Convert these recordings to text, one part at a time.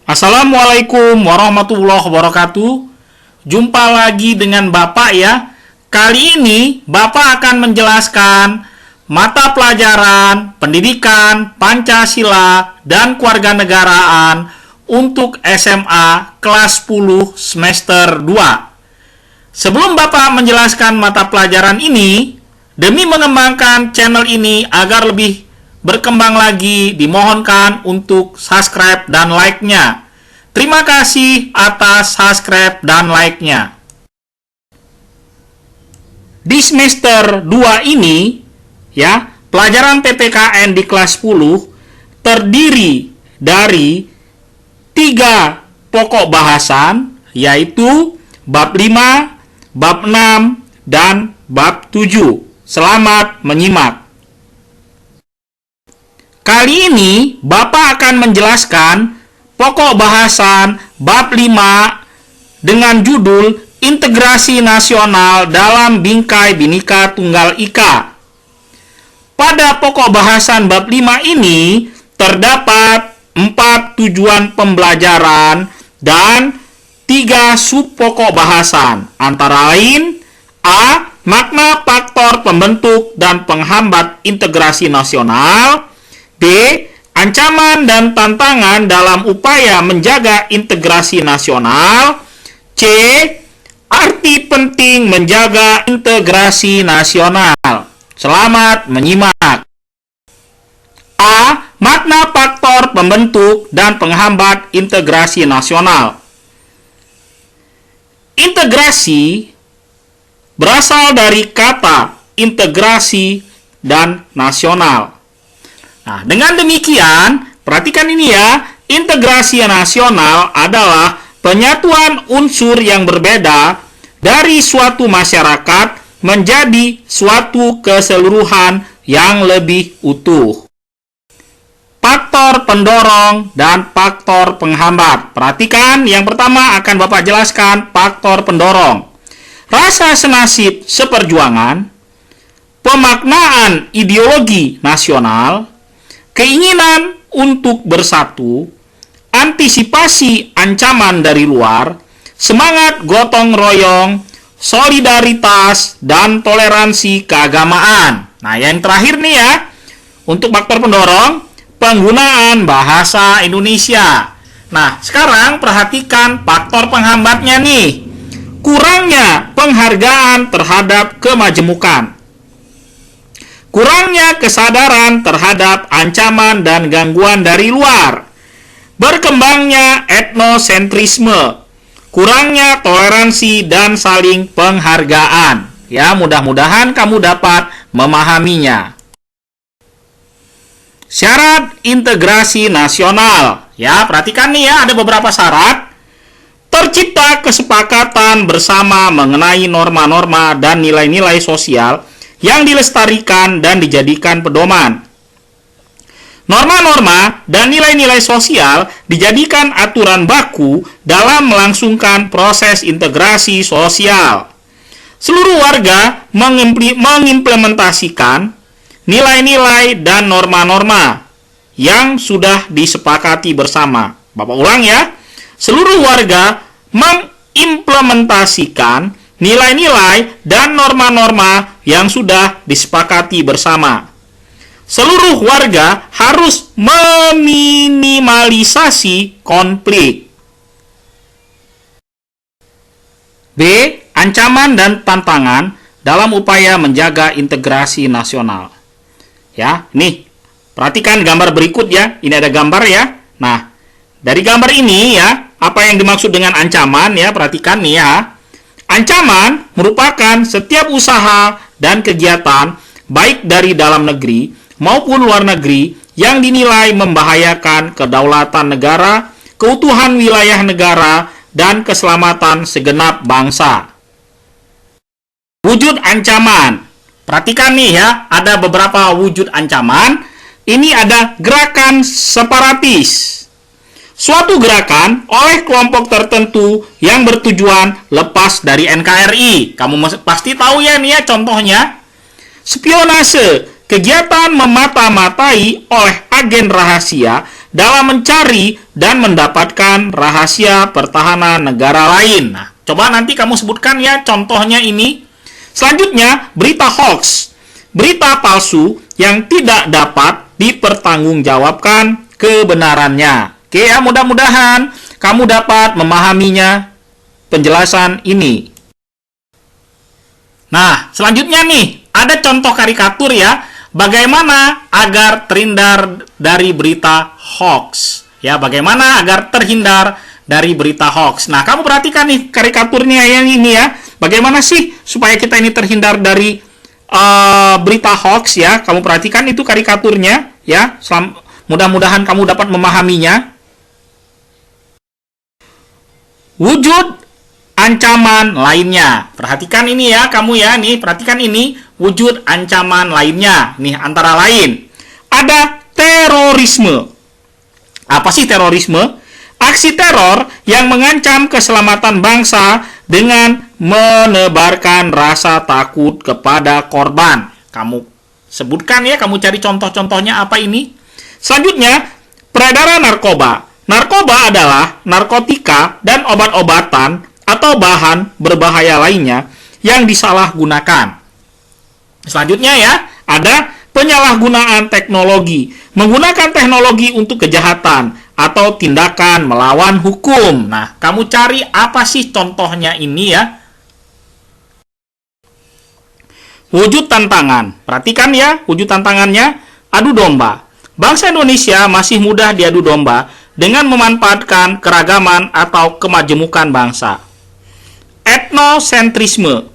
Assalamualaikum warahmatullahi wabarakatuh. Jumpa lagi dengan Bapak ya. Kali ini Bapak akan menjelaskan mata pelajaran Pendidikan Pancasila dan Kewarganegaraan untuk SMA kelas 10 semester 2. Sebelum Bapak menjelaskan mata pelajaran ini, demi mengembangkan channel ini agar lebih berkembang lagi, dimohonkan untuk subscribe dan like-nya. Terima kasih atas subscribe dan like-nya. Di semester 2 ini, ya, pelajaran PPKN di kelas 10 terdiri dari 3 pokok bahasan, yaitu bab 5, bab 6, dan bab 7. Selamat menyimak. Kali ini, Bapak akan menjelaskan pokok bahasan bab 5 dengan judul Integrasi Nasional dalam Bingkai Bhinneka Tunggal Ika. Pada pokok bahasan bab 5 ini, terdapat 4 tujuan pembelajaran dan 3 subpokok bahasan, antara lain A. Makna faktor pembentuk dan penghambat integrasi nasional, B. Ancaman dan tantangan dalam upaya menjaga integrasi nasional, C. Arti penting menjaga integrasi nasional. Selamat menyimak. A. Makna faktor pembentuk dan penghambat integrasi nasional. Integrasi berasal dari kata integrasi dan nasional. Nah, dengan demikian, perhatikan ini ya, integrasi nasional adalah penyatuan unsur yang berbeda dari suatu masyarakat menjadi suatu keseluruhan yang lebih utuh. Faktor pendorong dan faktor penghambat. Perhatikan, yang pertama akan Bapak jelaskan faktor pendorong. Rasa senasib seperjuangan, pemaknaan ideologi nasional, keinginan untuk bersatu, antisipasi ancaman dari luar, semangat gotong royong, solidaritas, dan toleransi keagamaan. Nah, yang terakhir nih ya, untuk faktor pendorong, penggunaan bahasa Indonesia. Nah, sekarang perhatikan faktor penghambatnya nih. Kurangnya penghargaan terhadap kemajemukan. Kurangnya kesadaran terhadap ancaman dan gangguan dari luar. Berkembangnya etnosentrisme. Kurangnya toleransi dan saling penghargaan. Ya, mudah-mudahan kamu dapat memahaminya. Syarat integrasi nasional. Ya, perhatikan nih ya, ada beberapa syarat. Tercipta kesepakatan bersama mengenai norma-norma dan nilai-nilai sosial yang dilestarikan dan dijadikan pedoman. Norma-norma dan nilai-nilai sosial dijadikan aturan baku dalam melangsungkan proses integrasi sosial. Seluruh warga mengimplementasikan nilai-nilai dan norma-norma yang sudah disepakati bersama. Bapak ulang ya. Seluruh warga mengimplementasikan nilai-nilai dan norma-norma yang sudah disepakati bersama. Seluruh warga harus meminimalisasi konflik. B. Ancaman dan tantangan dalam upaya menjaga integrasi nasional. Ya, nih, perhatikan gambar berikut ya. Ini ada gambar ya. Nah, dari gambar ini ya, apa yang dimaksud dengan ancaman ya, perhatikan nih ya. Ancaman merupakan setiap usaha dan kegiatan baik dari dalam negeri maupun luar negeri yang dinilai membahayakan kedaulatan negara, keutuhan wilayah negara, dan keselamatan segenap bangsa. Wujud ancaman. Perhatikan nih ya, ada beberapa wujud ancaman. Ini ada gerakan separatis. Suatu gerakan oleh kelompok tertentu yang bertujuan lepas dari NKRI. Kamu pasti tahu ya nih ya contohnya. Spionase kegiatan memata-matai oleh agen rahasia dalam mencari dan mendapatkan rahasia pertahanan negara lain. Nah, coba nanti kamu sebutkan ya contohnya ini. Selanjutnya, berita hoax. Berita palsu yang tidak dapat dipertanggungjawabkan kebenarannya. Oke ya, mudah-mudahan kamu dapat memahaminya penjelasan ini. Nah, selanjutnya nih, ada contoh karikatur ya. Bagaimana agar terhindar dari berita hoax? Ya, bagaimana agar terhindar dari berita hoax? Nah, kamu perhatikan nih karikaturnya yang ini ya. Bagaimana sih supaya kita ini terhindar dari berita hoax ya? Kamu perhatikan itu karikaturnya ya. Mudah-mudahan kamu dapat memahaminya. Wujud ancaman lainnya. Perhatikan ini ya, kamu ya, nih perhatikan ini wujud ancaman lainnya. Nih antara lain ada terorisme. Apa sih terorisme? Aksi teror yang mengancam keselamatan bangsa dengan menebarkan rasa takut kepada korban. Kamu sebutkan ya, kamu cari contoh-contohnya apa ini. Selanjutnya, peredaran narkoba. Narkoba adalah narkotika dan obat-obatan atau bahan berbahaya lainnya yang disalahgunakan. Selanjutnya ya, ada penyalahgunaan teknologi. Menggunakan teknologi untuk kejahatan atau tindakan melawan hukum. Nah, kamu cari apa sih contohnya ini ya? Wujud tantangan. Perhatikan ya, wujud tantangannya adu domba. Bangsa Indonesia masih mudah diadu domba dengan memanfaatkan keragaman atau kemajemukan bangsa. Etnosentrisme.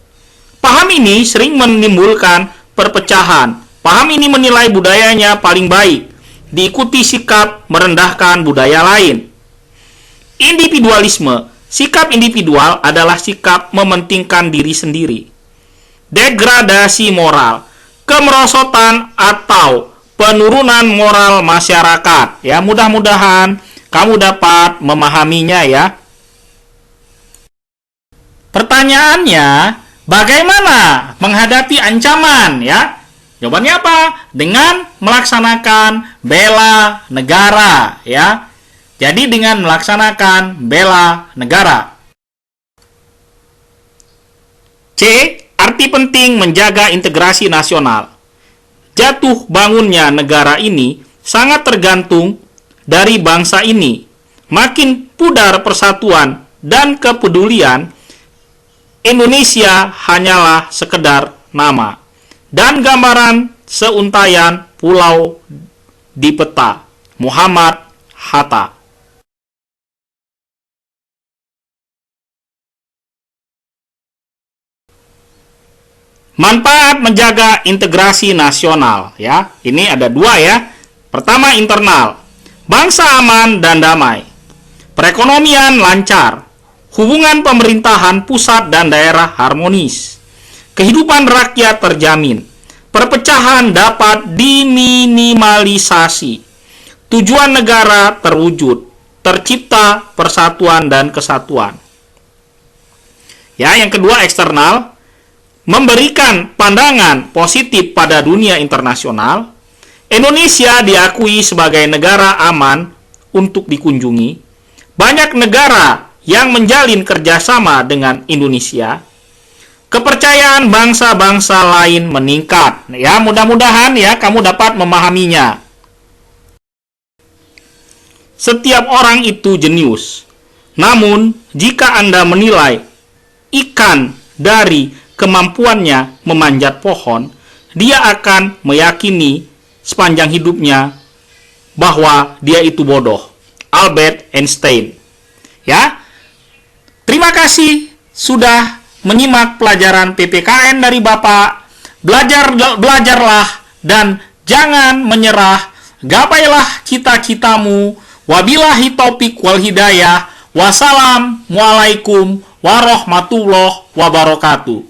Paham ini sering menimbulkan perpecahan. Paham ini menilai budayanya paling baik, diikuti sikap merendahkan budaya lain. Individualisme. Sikap individual adalah sikap mementingkan diri sendiri. Degradasi moral. Kemerosotan atau penurunan moral masyarakat. Ya, mudah-mudahan kamu dapat memahaminya ya. Pertanyaannya, bagaimana menghadapi ancaman ya? Jawabannya apa? Dengan melaksanakan bela negara ya. Jadi dengan melaksanakan bela negara. C. Arti penting menjaga integrasi nasional. Jatuh bangunnya negara ini sangat tergantung dari bangsa ini. Makin pudar persatuan dan kepedulian, Indonesia hanyalah sekedar nama dan gambaran seuntayan pulau di peta. Muhammad Hatta. Manfaat menjaga integrasi nasional ya. Ini ada dua ya. Pertama, internal. Bangsa aman dan damai. Perekonomian lancar. Hubungan pemerintahan pusat dan daerah harmonis. Kehidupan rakyat terjamin. Perpecahan dapat diminimalisasi. Tujuan negara terwujud. Tercipta persatuan dan kesatuan. Ya, yang kedua, eksternal. Memberikan pandangan positif pada dunia internasional. Indonesia diakui sebagai negara aman untuk dikunjungi. Banyak negara yang menjalin kerjasama dengan Indonesia. Kepercayaan bangsa-bangsa lain meningkat. Ya, mudah-mudahan ya kamu dapat memahaminya. Setiap orang itu jenius. Namun, jika Anda menilai ikan dari kemampuannya memanjat pohon, dia akan meyakini sepanjang hidupnya bahwa dia itu bodoh. Albert Einstein. Ya. Terima kasih sudah menyimak pelajaran PPKN dari Bapak. Belajarlah dan jangan menyerah. Gapailah cita-citamu. Wabillahi taufik wal hidayah. Wassalamualaikum warahmatullahi wabarakatuh.